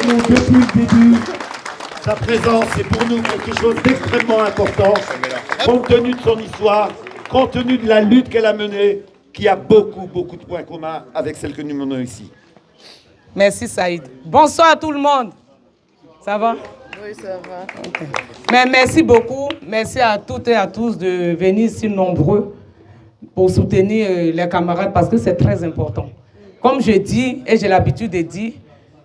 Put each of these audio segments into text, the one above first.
nous depuis le début. Sa présence est pour nous quelque chose d'extrêmement important, compte tenu de son histoire, compte tenu de la lutte qu'elle a menée, qui a beaucoup de points communs avec celle que nous menons ici. Merci Saïd. Bonsoir à tout le monde. Ça va? Oui, ça va. Okay. Mais merci beaucoup. Merci à toutes et à tous de venir si nombreux pour soutenir les camarades parce que c'est très important. Comme je dis, et j'ai l'habitude de dire,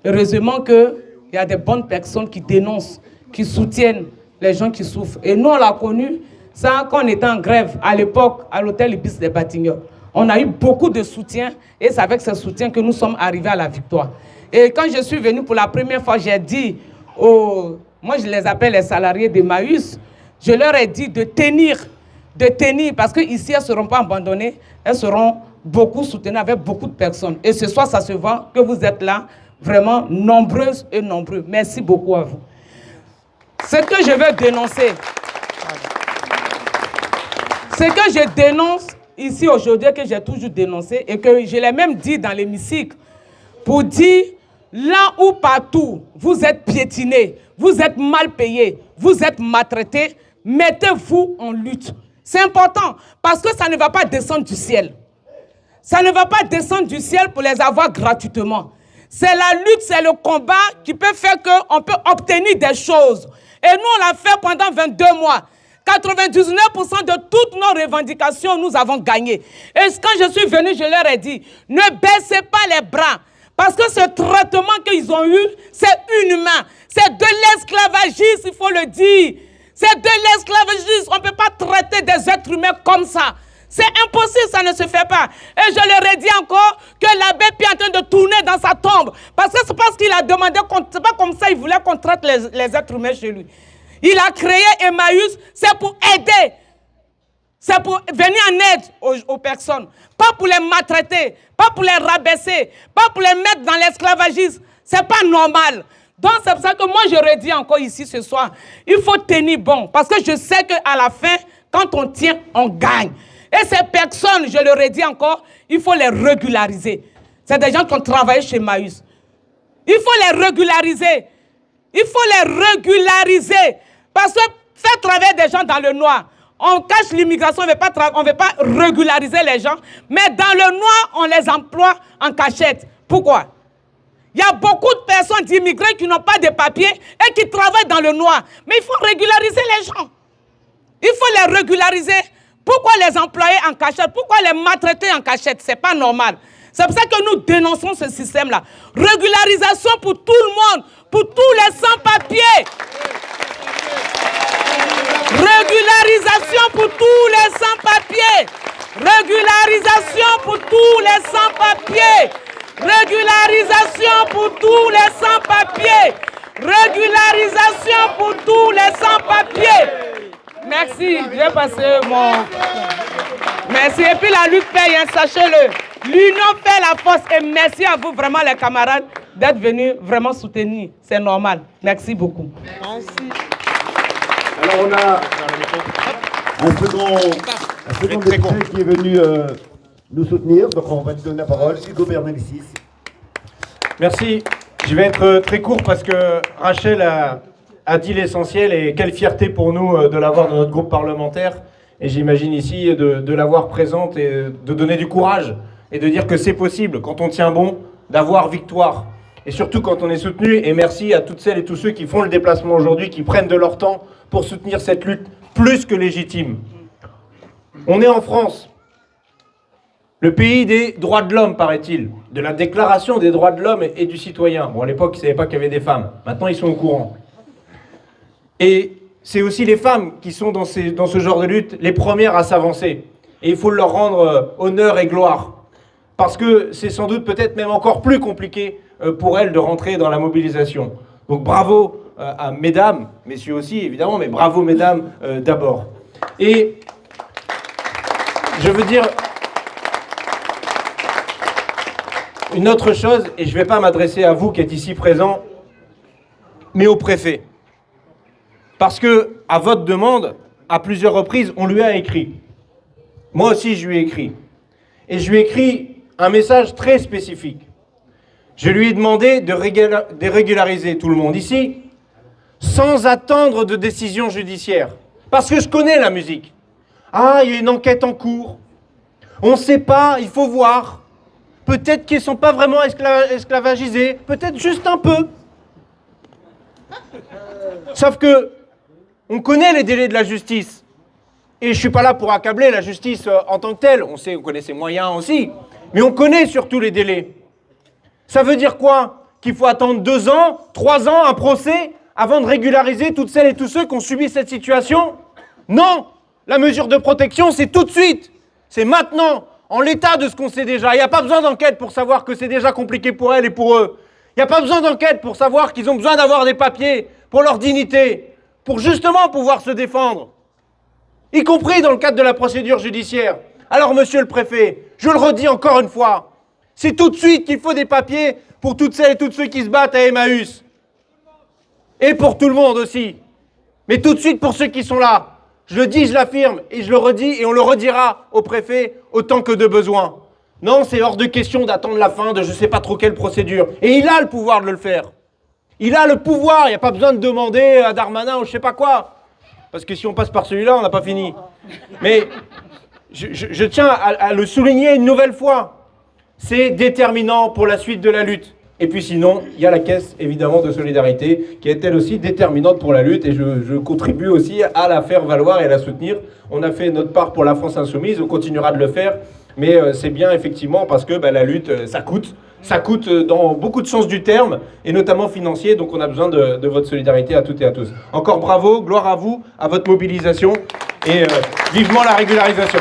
heureusement qu'il y a des bonnes personnes qui dénoncent, qui soutiennent les gens qui souffrent. Et nous, on l'a connu, ça, quand on était en grève, à l'époque, à l'hôtel Ibis des Batignolles. On a eu beaucoup de soutien et c'est avec ce soutien que nous sommes arrivés à la victoire. Et quand je suis venu pour la première fois, j'ai dit moi je les appelle les salariés d'Emmaüs, je leur ai dit de tenir, parce qu'ici elles ne seront pas abandonnées, elles seront beaucoup soutenues avec beaucoup de personnes. Et ce soir, ça se voit que vous êtes là, vraiment nombreuses et nombreux. Merci beaucoup à vous. Ce que je veux dénoncer, ce que je dénonce ici aujourd'hui, que j'ai toujours dénoncé, et que je l'ai même dit dans l'hémicycle, pour dire, là où partout vous êtes piétinés, vous êtes mal payés, vous êtes maltraités, mettez-vous en lutte. C'est important, parce que ça ne va pas descendre du ciel. Ça ne va pas descendre du ciel pour les avoir gratuitement. C'est la lutte, c'est le combat qui peut faire qu'on peut obtenir des choses. Et nous, on l'a fait pendant 22 mois. 99% de toutes nos revendications, nous avons gagné. Et quand je suis venu, je leur ai dit, ne baissez pas les bras. Parce que ce traitement qu'ils ont eu, c'est inhumain. C'est de l'esclavagisme, il faut le dire. C'est de l'esclavagisme. On ne peut pas traiter des êtres humains comme ça. C'est impossible, ça ne se fait pas. Et je leur ai dit encore que l'abbé Pierre est en train de tourner dans sa tombe. Parce que c'est parce qu'il a demandé, c'est pas comme ça, il voulait qu'on traite les êtres humains chez lui. Il a créé Emmaüs, c'est pour aider. C'est pour venir en aide aux personnes. Pas pour les maltraiter, pas pour les rabaisser, pas pour les mettre dans l'esclavagisme. C'est pas normal. Donc c'est pour ça que moi je redis encore ici ce soir, il faut tenir bon. Parce que je sais qu'à la fin, quand on tient, on gagne. Et ces personnes, je le redis encore, il faut les régulariser. C'est des gens qui ont travaillé chez Emmaüs. Il faut les régulariser. Il faut les régulariser. Parce que faire travailler des gens dans le noir, on cache l'immigration, on ne veut pas régulariser les gens, mais dans le noir, on les emploie en cachette. Pourquoi? Il y a beaucoup de personnes d'immigrés qui n'ont pas de papiers et qui travaillent dans le noir. Mais il faut régulariser les gens. Il faut les régulariser. Pourquoi les employer en cachette? Pourquoi les maltraiter en cachette? Ce n'est pas normal. C'est pour ça que nous dénonçons ce système-là. Régularisation pour tout le monde, pour tous les sans-papiers. Régularisation pour tous les sans-papiers. Régularisation pour tous les sans-papiers. Régularisation pour tous les sans-papiers. Régularisation pour tous les sans-papiers. Merci, je vais passer mon... Merci. Et puis la lutte paye, hein, sachez-le. L'union fait la force. Et merci à vous, vraiment, les camarades, d'être venus vraiment soutenir. C'est normal. Merci beaucoup. Merci. Alors on a un second député qui est venu nous soutenir. Donc on va lui donner la parole. Hugo Bernalicis. Merci. Je vais être très court parce que Rachel a dit l'essentiel et quelle fierté pour nous de l'avoir dans notre groupe parlementaire. Et j'imagine ici de l'avoir présente et de donner du courage et de dire que c'est possible, quand on tient bon, d'avoir victoire. Et surtout quand on est soutenu. Et merci à toutes celles et tous ceux qui font le déplacement aujourd'hui, qui prennent de leur temps pour soutenir cette lutte plus que légitime. On est en France, le pays des droits de l'homme, paraît-il, de la déclaration des droits de l'homme et du citoyen. Bon, à l'époque, ils ne savaient pas qu'il y avait des femmes. Maintenant, ils sont au courant. Et c'est aussi les femmes qui sont dans ce genre de lutte les premières à s'avancer. Et il faut leur rendre honneur et gloire. Parce que c'est sans doute peut-être même encore plus compliqué pour elles de rentrer dans la mobilisation. Donc bravo à mesdames, messieurs aussi évidemment, mais bravo mesdames d'abord. Et je veux dire une autre chose, et je ne vais pas m'adresser à vous qui êtes ici présents, mais au préfet. Parce que, à votre demande, à plusieurs reprises, on lui a écrit. Moi aussi, je lui ai écrit. Et je lui ai écrit un message très spécifique. Je lui ai demandé de régulariser tout le monde ici, sans attendre de décision judiciaire. Parce que je connais la musique. Ah, il y a une enquête en cours. On ne sait pas, il faut voir. Peut-être qu'ils ne sont pas vraiment esclavagisés, peut-être juste un peu. Sauf que, on connaît les délais de la justice. Et je ne suis pas là pour accabler la justice en tant que telle. On connaît ses moyens aussi. Mais on connaît surtout les délais. Ça veut dire quoi? Qu'il faut attendre 2 ans, 3 ans, un procès, avant de régulariser toutes celles et tous ceux qui ont subi cette situation? Non! La mesure de protection, c'est tout de suite. C'est maintenant, en l'état de ce qu'on sait déjà. Il n'y a pas besoin d'enquête pour savoir que c'est déjà compliqué pour elles et pour eux. Il n'y a pas besoin d'enquête pour savoir qu'ils ont besoin d'avoir des papiers pour leur dignité, pour justement pouvoir se défendre, y compris dans le cadre de la procédure judiciaire. Alors, monsieur le préfet, je le redis encore une fois, c'est tout de suite qu'il faut des papiers pour toutes celles et tous ceux qui se battent à Emmaüs. Et pour tout le monde aussi. Mais tout de suite pour ceux qui sont là. Je le dis, je l'affirme, et je le redis, et on le redira au préfet autant que de besoin. Non, c'est hors de question d'attendre la fin de je ne sais pas trop quelle procédure. Et il a le pouvoir de le faire. Il a le pouvoir, il n'y a pas besoin de demander à Darmanin ou je ne sais pas quoi. Parce que si on passe par celui-là, on n'a pas fini. Mais je tiens à le souligner une nouvelle fois. C'est déterminant pour la suite de la lutte. Et puis sinon, il y a la caisse, évidemment, de solidarité, qui est elle aussi déterminante pour la lutte. Et je contribue aussi à la faire valoir et à la soutenir. On a fait notre part pour la France Insoumise, on continuera de le faire. Mais c'est bien, effectivement, parce que la lutte, ça coûte. Ça coûte dans beaucoup de sens du terme, et notamment financier. Donc on a besoin de votre solidarité à toutes et à tous. Encore bravo, gloire à vous, à votre mobilisation, et vivement la régularisation.